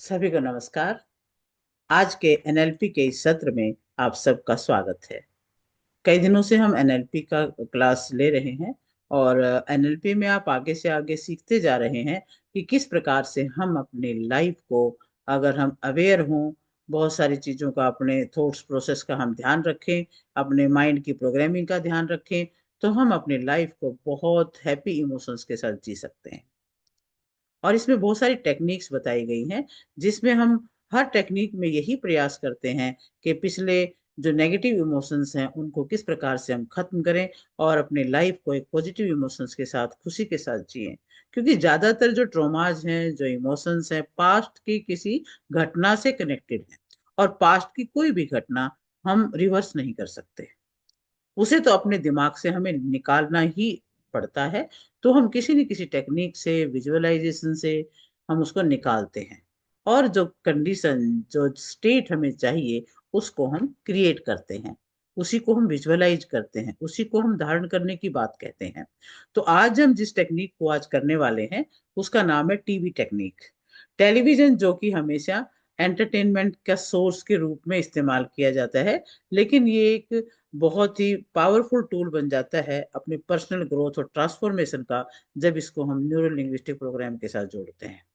सभी को नमस्कार। आज के एनएलपी के इस सत्र में आप सबका स्वागत है। कई दिनों से हम एनएलपी का क्लास ले रहे हैं और एनएलपी में आप आगे से आगे सीखते जा रहे हैं कि किस प्रकार से हम अपनी लाइफ को, अगर हम अवेयर हों, बहुत सारी चीज़ों का, अपने थॉट्स प्रोसेस का हम ध्यान रखें, अपने माइंड की प्रोग्रामिंग का ध्यान रखें, तो हम अपनी लाइफ को बहुत हैप्पी इमोशंस के साथ जी सकते हैं। और इसमें बहुत सारी टेक्निक्स बताई गई हैं, जिसमें हम हर टेक्निक में यही प्रयास करते हैं कि पिछले जो नेगेटिव इमोशंस हैं, उनको किस प्रकार से हम खत्म करें और अपनी लाइफ को एक पॉजिटिव इमोशंस के साथ, खुशी के साथ जिएँ। क्योंकि ज़्यादातर जो ट्रॉमाज़ हैं, जो इमोशंस हैं, पास्ट की किसी घटना से कनेक्टेड हैं और पास्ट की कोई भी घटना हम रिवर्स नहीं कर सकते। उसे तो अपने दिमाग से हमें निकालना ही पड़ता है, तो हम किसी न किसी टेक्नीक से, विजुअलाइज़ेशन से हम उसको निकालते हैं और जो कंडीशन, जो स्टेट हमें चाहिए, उसको हम क्रिएट करते हैं। उसी को हम विजुअलाइज़ करते हैं, उसी को हम धारण करने की बात कहते हैं। तो आज हम जिस टेक्नीक को आज करने वाले हैं, उसका नाम है टीवी टेक्नीक। टेलीविज़न जो कि हमेशा एंटरटेनमेंट का सोर्स के रूप में इस्तेमाल किया जाता है, लेकिन ये एक बहुत ही पावरफुल टूल बन जाता है अपने पर्सनल ग्रोथ और ट्रांसफॉर्मेशन का, जब इसको हम न्यूरो लिंग्विस्टिक प्रोग्राम के साथ जोड़ते हैं।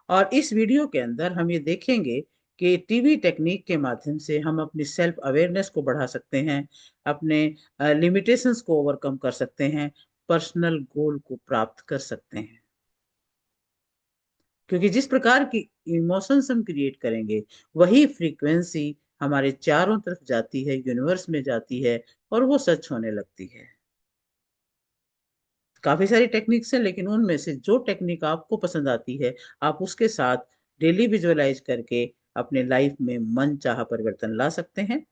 और इस वीडियो के अंदर हम ये देखेंगे कि टीवी टेक्निक के माध्यम से हम अपनी सेल्फ अवेयरनेस को बढ़ा सकते हैं, अपने लिमिटेशंस को ओवरकम कर सकते हैं, पर्सनल गोल को प्राप्त कर सकते हैं। क्योंकि जिस प्रकार की इमोशंस हम क्रिएट करेंगे, वही फ्रीक्वेंसी हमारे चारों तरफ जाती है, यूनिवर्स में जाती है और वो सच होने लगती है। काफ़ी सारी टेक्निक्स हैं, लेकिन उनमें से जो टेक्निक आपको पसंद आती है, आप उसके साथ डेली विजुअलाइज़ करके अपने लाइफ़ में मनचाहा परिवर्तन ला सकते हैं।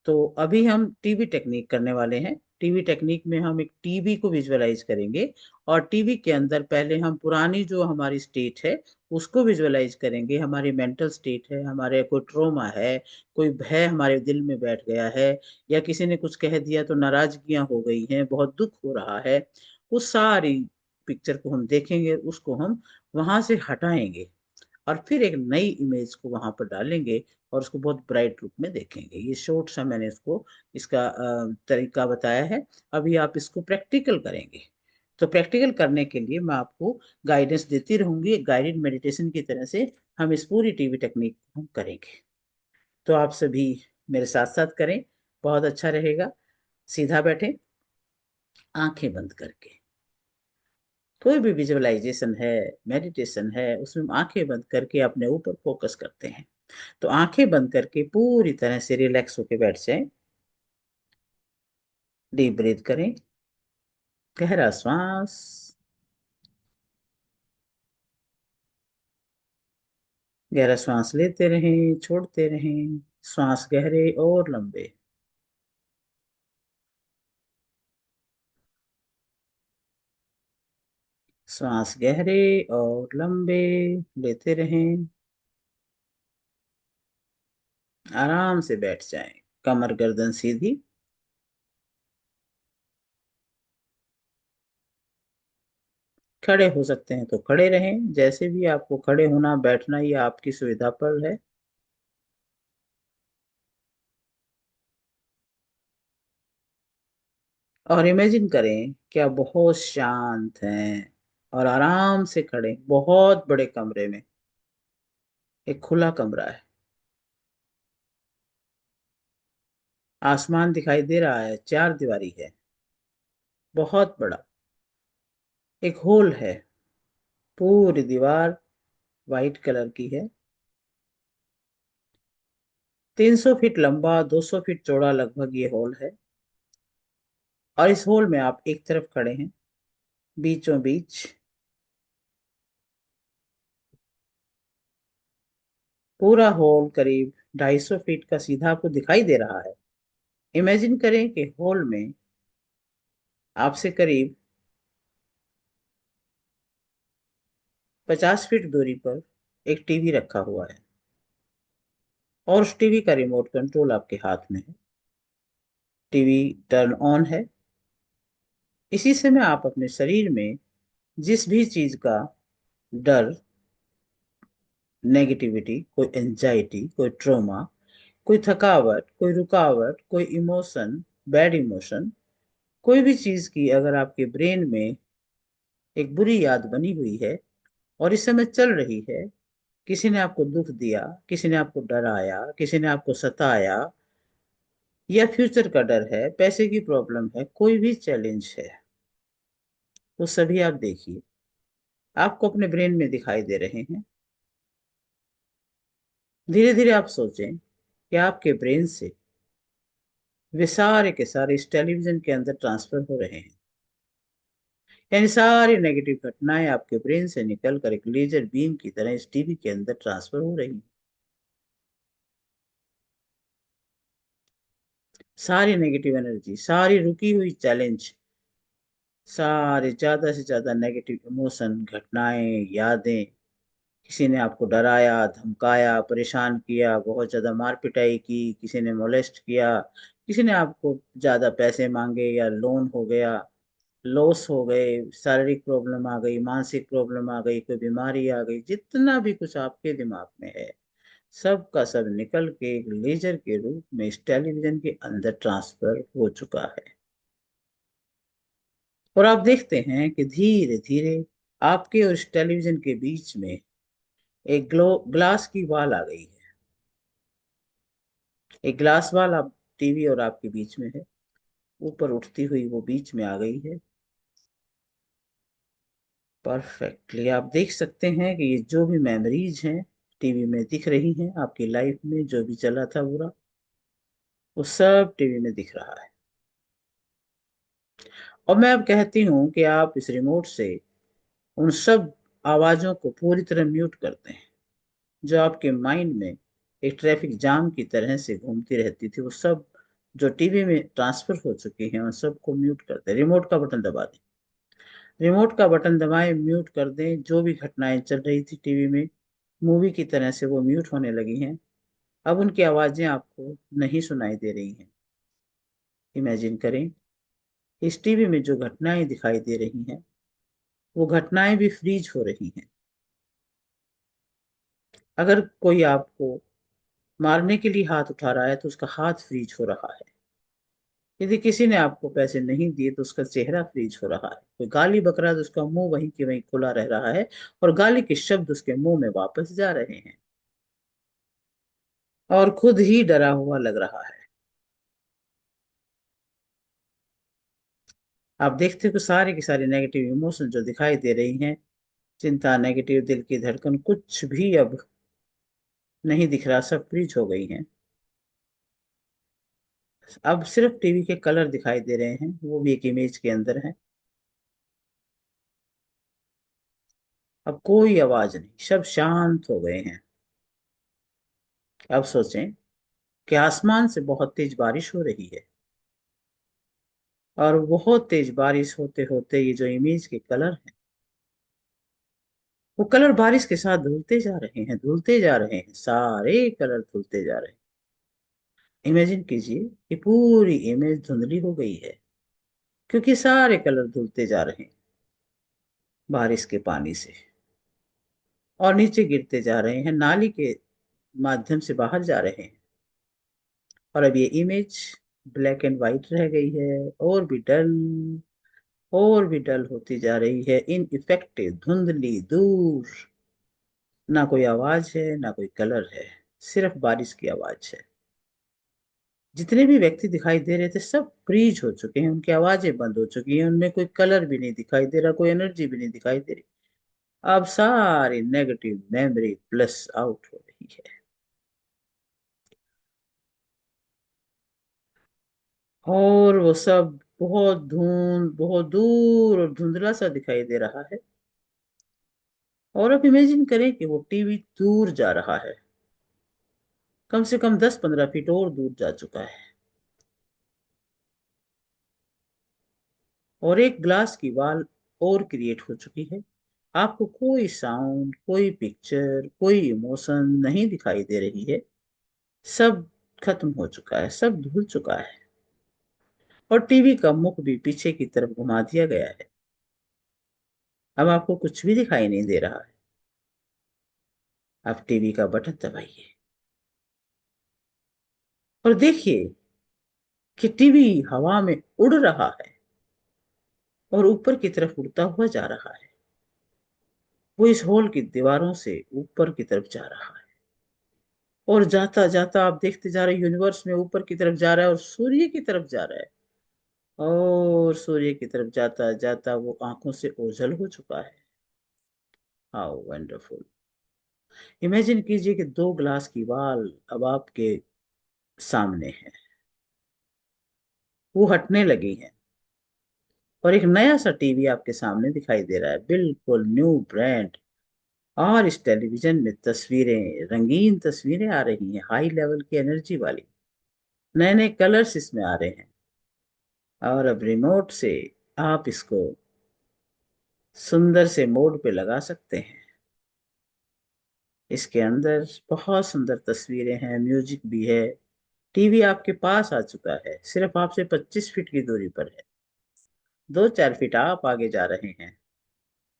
तो अभी हम टीवी टेक्नीक करने वाले हैं। टीवी टेक्नीक में हम एक टीवी को विजुअलाइज़ करेंगे और टीवी के अंदर पहले हम पुरानी जो हमारी स्टेट है, उसको विजुअलाइज़ करेंगे। हमारी मेंटल स्टेट है, हमारे कोई ट्रॉमा है, कोई भय हमारे दिल में बैठ गया है या किसी ने कुछ कह दिया तो नाराज़गियाँ हो गई हैं, बहुत दुःख हो रहा है। उस सारी पिक्चर को हम देखेंगे, उसको हम वहाँ से हटाएँगे और फिर एक नई इमेज को वहाँ पर डालेंगे और उसको बहुत ब्राइट रूप में देखेंगे। ये शॉर्ट सा मैंने इसको, इसका तरीका बताया है। अभी आप इसको प्रैक्टिकल करेंगे। तो प्रैक्टिकल करने के लिए मैं आपको गाइडेंस देती रहूँगी। एक गाइडेड मेडिटेशन की तरह से हम इस पूरी टीवी टेक्निक को हम करेंगे। तो आप सभी मेरे साथ-साथ करें, बहुत अच्छा रहेगा। सीधा बैठें, आँखें बंद करके। कोई भी विजुअलाइज़ेशन है, मेडिटेशन है, उसमें हम आँखें बंद करके अपने ऊपर फ़ोकस करते हैं। तो आँखें बंद करके पूरी तरह से रिलैक्स होके बैठ जाएँ। डीप ब्रीथ करें, गहरा श्वास, गहरा श्वास लेते रहें, छोड़ते रहें, श्वास गहरे और लंबे। श्वास गहरे और लंबे लेते रहें, आराम से बैठ जाएँ। कमर गर्दन सीधी, खड़े हो सकते हैं तो खड़े रहें, जैसे भी आपको खड़े होना, बैठना ये आपकी सुविधा पर है। और इमेजिन करें कि आप बहुत शांत हैं और आराम से खड़े बहुत बड़े कमरे में, एक खुला कमरा है। आसमान दिखाई दे रहा है, चारदीवारी है, बहुत बड़ा। एक हॉल है, पूरी दीवार व्हाइट कलर की है। 300 फीट लंबा, 200 फीट चौड़ा लगभग ये हॉल है। और इस हॉल में आप एक तरफ खड़े हैं, बीचों बीच। पूरा हॉल करीब 250 फीट का सीधा आपको दिखाई दे रहा है। इमेजिन करें कि हॉल में आपसे करीब 50 फीट दूरी पर एक टीवी रखा हुआ है और उस टीवी का रिमोट कंट्रोल आपके हाथ में है। टीवी टर्न ऑन है। इसी समय आप अपने शरीर में जिस भी चीज का डर, नेगेटिविटी, कोई एंजाइटी, कोई ट्रोमा, कोई थकावट, कोई रुकावट, कोई इमोशन, बैड इमोशन, कोई भी चीज की अगर आपके ब्रेन में एक बुरी याद बनी हुई है और इस समय चल रही है, किसी ने आपको दुख दिया, किसी ने आपको डराया, किसी ने आपको सताया, या फ्यूचर का डर है, पैसे की प्रॉब्लम है, कोई भी चैलेंज है, वो सभी आप देखिए, आपको अपने ब्रेन में दिखाई दे रहे हैं। धीरे धीरे आप सोचें कि आपके ब्रेन से वे सारे के सारे इस टेलीविजन के अंदर ट्रांसफर हो रहे हैं। यानी सारी नेगेटिव घटनाएं आपके ब्रेन से निकलकर एक लेजर बीम की तरह इस टीवी के अंदर ट्रांसफर हो रही हैं। सारी नेगेटिव एनर्जी, सारी रुकी हुई चैलेंज, सारे ज्यादा से ज्यादा नेगेटिव इमोशन, घटनाएं, यादें, किसी ने आपको डराया, धमकाया, परेशान किया, बहुत ज्यादा मार पिटाई की, किसी ने मोलेस्ट किया, किसी ने आपको ज्यादा पैसे मांगे या लोन हो गया, लॉस हो गए, शारीरिक प्रॉब्लम आ गई, मानसिक प्रॉब्लम आ गई, कोई बीमारी आ गई, जितना भी कुछ आपके दिमाग में है, सब का सब निकल के एक लेजर के रूप में इस टेलीविजन के अंदर ट्रांसफर हो चुका है। और आप देखते हैं कि धीरे धीरे आपके और इस टेलीविजन के बीच में एक ग्लास की वॉल आ गई है। एक ग्लास वॉल आप टीवी और आपके बीच में है, ऊपर उठती हुई वो बीच में आ गई है। परफेक्टली आप देख सकते हैं कि ये जो भी मेमोरीज हैं टीवी में दिख रही हैं, आपकी लाइफ में जो भी चला था बुरा, वो सब टीवी में दिख रहा है। और मैं अब कहती हूँ कि आप इस रिमोट से उन सब आवाजों को पूरी तरह म्यूट करते हैं जो आपके माइंड में एक ट्रैफिक जाम की तरह से घूमती रहती थी, वो सब जो टीवी में ट्रांसफर हो चुकी हैं उन सबको म्यूट कर दें। रिमोट का बटन दबा दें, रिमोट का बटन दबाएं, म्यूट कर दें। जो भी घटनाएं चल रही थी टीवी में मूवी की तरह से वो म्यूट होने लगी हैं। अब उनकी आवाजें आपको नहीं सुनाई दे रही हैं। इमेजिन करें, इस टीवी में जो घटनाएं दिखाई दे रही हैं वो घटनाएं भी फ्रीज हो रही हैं। अगर कोई आपको मारने के लिए हाथ उठा रहा है तो उसका हाथ फ्रीज हो रहा है। यदि किसी ने आपको पैसे नहीं दिए तो उसका चेहरा फ्रीज हो रहा है। कोई गाली बक रहा है तो उसका मुंह वहीं के वहीं खुला रह रहा है और गाली के शब्द उसके मुंह में वापस जा रहे हैं और खुद ही डरा हुआ लग रहा है। आप देखते हो कि सारे की सारी नेगेटिव इमोशन जो दिखाई दे रही हैं, चिंता, नेगेटिव दिल की धड़कन, कुछ भी अब नहीं दिख रहा, सब फ्रीज हो गई हैं। अब सिर्फ टीवी के कलर दिखाई दे रहे हैं, वो भी एक इमेज के अंदर है। अब कोई आवाज नहीं, सब शांत हो गए हैं। अब सोचें कि आसमान से बहुत तेज बारिश हो रही है और बहुत तेज बारिश होते होते ये जो इमेज के कलर हैं वो कलर बारिश के साथ धुलते जा रहे हैं, धुलते जा रहे हैं, सारे कलर धुलते जा रहे हैं। इमेजिन कीजिए कि पूरी इमेज धुंधली हो गई है क्योंकि सारे कलर धुलते जा रहे हैं बारिश के पानी से और नीचे गिरते जा रहे हैं, नाली के माध्यम से बाहर जा रहे हैं। और अब ये इमेज ब्लैक एंड व्हाइट रह गई है और भी डल होती जा रही है, इनइफेक्टिव, धुंधली, दूर। ना कोई आवाज है, ना कोई कलर है, सिर्फ बारिश की आवाज है। जितने भी व्यक्ति दिखाई दे रहे थे सब फ्रीज हो चुके हैं, उनकी आवाजें बंद हो चुकी हैं, उनमें कोई कलर भी नहीं दिखाई दे रहा, कोई एनर्जी भी नहीं दिखाई दे रही। अब सारी नेगेटिव मेमोरी प्लस आउट हो रही है और वो सब बहुत दूर और धुंधला सा दिखाई दे रहा है। और अब इमेजिन करें कि वो टीवी दूर जा रहा है, कम से कम 10-15 फीट और दूर जा चुका है और एक ग्लास की वॉल और क्रिएट हो चुकी है। आपको कोई साउंड, कोई पिक्चर, कोई इमोशन नहीं दिखाई दे रही है। सब खत्म हो चुका है, सब धुल चुका है और टीवी का मुख भी पीछे की तरफ घुमा दिया गया है। अब आपको कुछ भी दिखाई नहीं दे रहा है। आप टीवी का बटन दबाइए और देखिए कि टीवी हवा में उड़ रहा है और ऊपर की तरफ उड़ता हुआ जा रहा है। वो इस हॉल की दीवारों से ऊपर की तरफ जा रहा है और जाता जाता आप देखते जा रहे हैं यूनिवर्स में ऊपर की तरफ जा रहा है और सूर्य की तरफ जा रहा है। और सूर्य की तरफ जाता जाता वो आंखों से ओझल हो चुका है। How wonderful. इमेजिन कीजिए कि दो ग्लास की बाल अब आपके सामने है, वो हटने लगी है और एक नया सा टीवी आपके सामने दिखाई दे रहा है, बिल्कुल न्यू ब्रांड। और इस टेलीविजन में तस्वीरें, रंगीन तस्वीरें आ रही हैं, हाई लेवल की एनर्जी वाली। नए नए कलर्स इसमें आ रहे हैं और अब रिमोट से आप इसको सुंदर से मोड पे लगा सकते हैं। इसके अंदर बहुत सुंदर तस्वीरें हैं, म्यूजिक भी है। टीवी आपके पास आ चुका है, सिर्फ आपसे 25 फीट की दूरी पर है। 2-4 फीट आप आगे जा रहे हैं।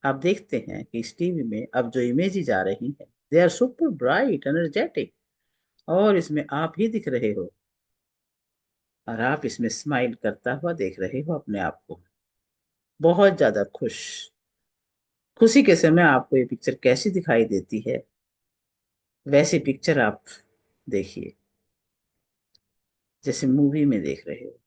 आप देखते हैं कि इस टीवी में अब जो इमेजेस आ रही हैं, they are super bright, energetic. और इसमें आप ही दिख रहे हो और आप इसमें स्माइल करता हुआ देख रहे हो अपने आप को, बहुत ज्यादा खुश। खुशी के समय आपको ये पिक्चर कैसी दिखाई देती है, वैसी पिक्चर आप देखिए, जैसे मूवी में देख रहे हो।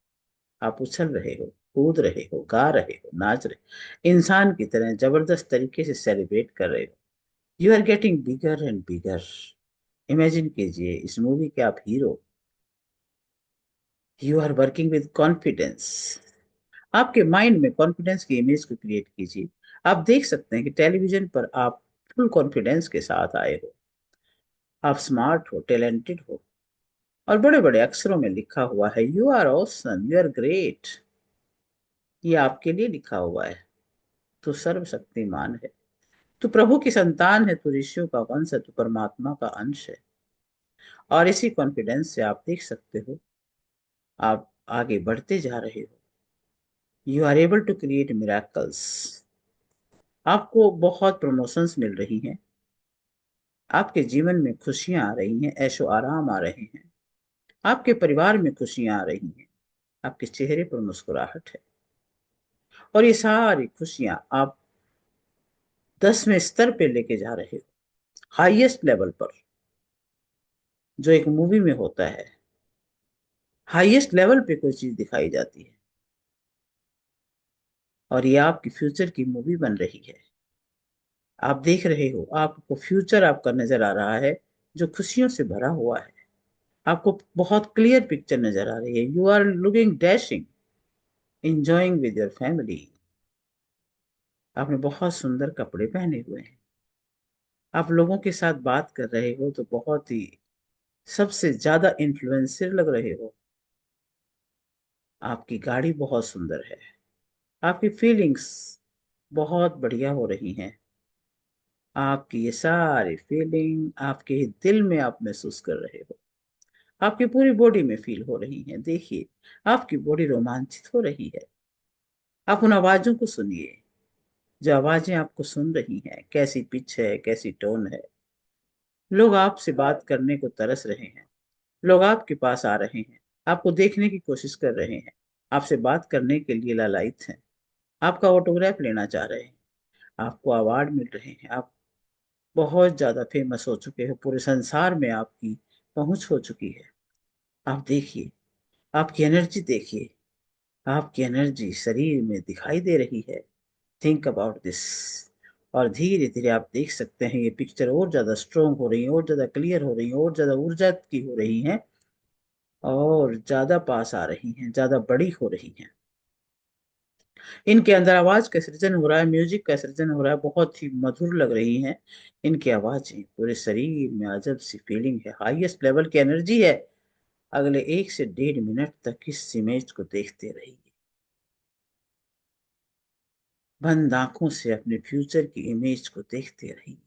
आप उछल रहे हो, कूद रहे हो, गा रहे हो, नाच रहे, इंसान की तरह जबरदस्त तरीके से सेलिब्रेट कर रहे हो। You are getting bigger and bigger. Imagine कीजिए इस मूवी के आप hero. You are working with confidence. आपके माइंड में कॉन्फिडेंस की इमेज को क्रिएट कीजिए। आप देख सकते हैं कि टेलीविजन पर आप फुल कॉन्फिडेंस के साथ आए हो। आप स्मार्ट हो, टैलेंटेड हो और बड़े बड़े अक्षरों में लिखा हुआ है, you are awesome, you are great. ये आपके लिए लिखा हुआ है। तू सर्वशक्तिमान है, तू प्रभु की संतान है, तू ऋषियों का वंश है, तू परमात्मा का अंश है। और इसी कॉन्फिडेंस से आप देख सकते हो, आप आगे बढ़ते जा रहे हो। You are able to create miracles. आपको बहुत प्रमोशंस मिल रही हैं, आपके जीवन में खुशियां आ रही हैं, ऐशो आराम आ रहे हैं, आपके परिवार में खुशियां आ रही हैं, आपके चेहरे पर मुस्कुराहट है। और ये सारी खुशियां आप 10वें स्तर पे लेके जा रहे हो, हाईएस्ट लेवल पर, जो एक मूवी में होता है। हाईएस्ट लेवल पे कोई चीज दिखाई जाती है और ये आपकी फ्यूचर की मूवी बन रही है। आप देख रहे हो, आपको फ्यूचर आपका नजर आ रहा है जो खुशियों से भरा हुआ है। आपको बहुत क्लियर पिक्चर नजर आ रही है। You are looking dashing, enjoying with your family. आपने बहुत सुंदर कपड़े पहने हुए हैं, आप लोगों के साथ बात कर रहे हो तो बहुत ही सबसे ज्यादा इन्फ्लुएंसर लग रहे हो। आपकी गाड़ी बहुत सुंदर है, आपकी फीलिंग्स बहुत बढ़िया हो रही हैं। आपकी ये सारी फीलिंग आपके दिल में आप महसूस कर रहे हो, आपकी पूरी बॉडी में फील हो रही है। देखिए, आपकी बॉडी रोमांचित हो रही है। आप उन आवाजों को सुनिए, जो आवाजें आपको सुन रही हैं, कैसी पिच है, कैसी टोन है। लोग आपसे बात करने को तरस रहे हैं, लोग आपके पास आ रहे हैं, आपको देखने की कोशिश कर रहे हैं, आपसे बात करने के लिए लालायित हैं, आपका ऑटोग्राफ लेना चाह रहे हैं, आपको अवार्ड मिल रहे हैं। आप बहुत ज्यादा फेमस हो चुके हो, पूरे संसार में आपकी पहुंच हो चुकी है। आप देखिए, आपकी एनर्जी देखिए, आपकी एनर्जी शरीर में दिखाई दे रही है। Think about this. और धीरे धीरे आप देख सकते हैं ये पिक्चर और ज्यादा स्ट्रोंग हो रही है, और ज्यादा क्लियर हो रही है, और ज्यादा ऊर्जा की हो रही है, और ज्यादा पास आ रही हैं, ज्यादा बड़ी हो रही हैं। इनके अंदर आवाज का सृजन हो रहा है, म्यूजिक का सृजन हो रहा है, बहुत ही मधुर लग रही हैं इनकी आवाजें। पूरे शरीर में अजब सी फीलिंग है, हाईएस्ट लेवल की एनर्जी है। अगले 1 से 1.5 मिनट तक इस इमेज को देखते रहिए, बंद आंखों से अपने फ्यूचर की इमेज को देखते रहिए।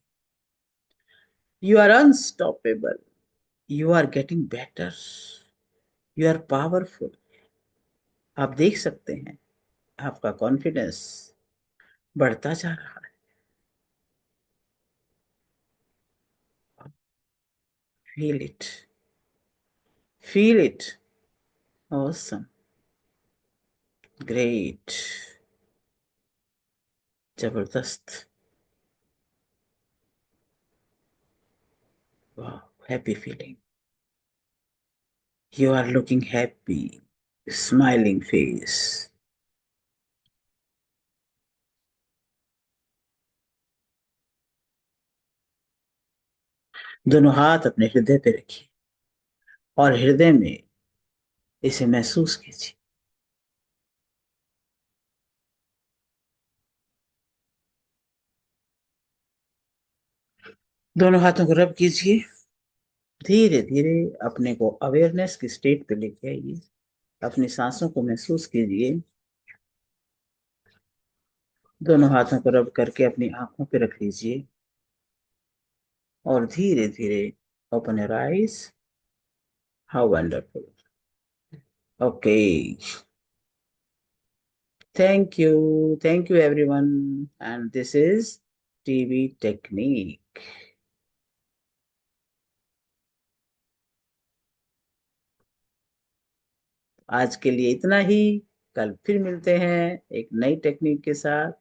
You are unstoppable, you are getting better, you are powerful. आप देख सकते हैं, आपका कॉन्फिडेंस बढ़ता जा रहा है। feel it, feel it. Awesome, great, जबरदस्त. Wow, happy feeling. You are looking happy, smiling face. दोनों हाथ अपने हृदय पे रखिए और हृदय में इसे महसूस कीजिए. दोनों हाथों को रब कीजिए. धीरे धीरे अपने को अवेयरनेस की स्टेट पे लेके आइए. अपनी सांसों को महसूस कीजिए. दोनों हाथों को रब करके अपनी आंखों पे रख लीजिए और धीरे धीरे open your eyes. How wonderful. Okay. Thank you everyone. And this is TV technique. आज के लिए इतना ही. कल फिर मिलते हैं एक नई टेक्निक के साथ.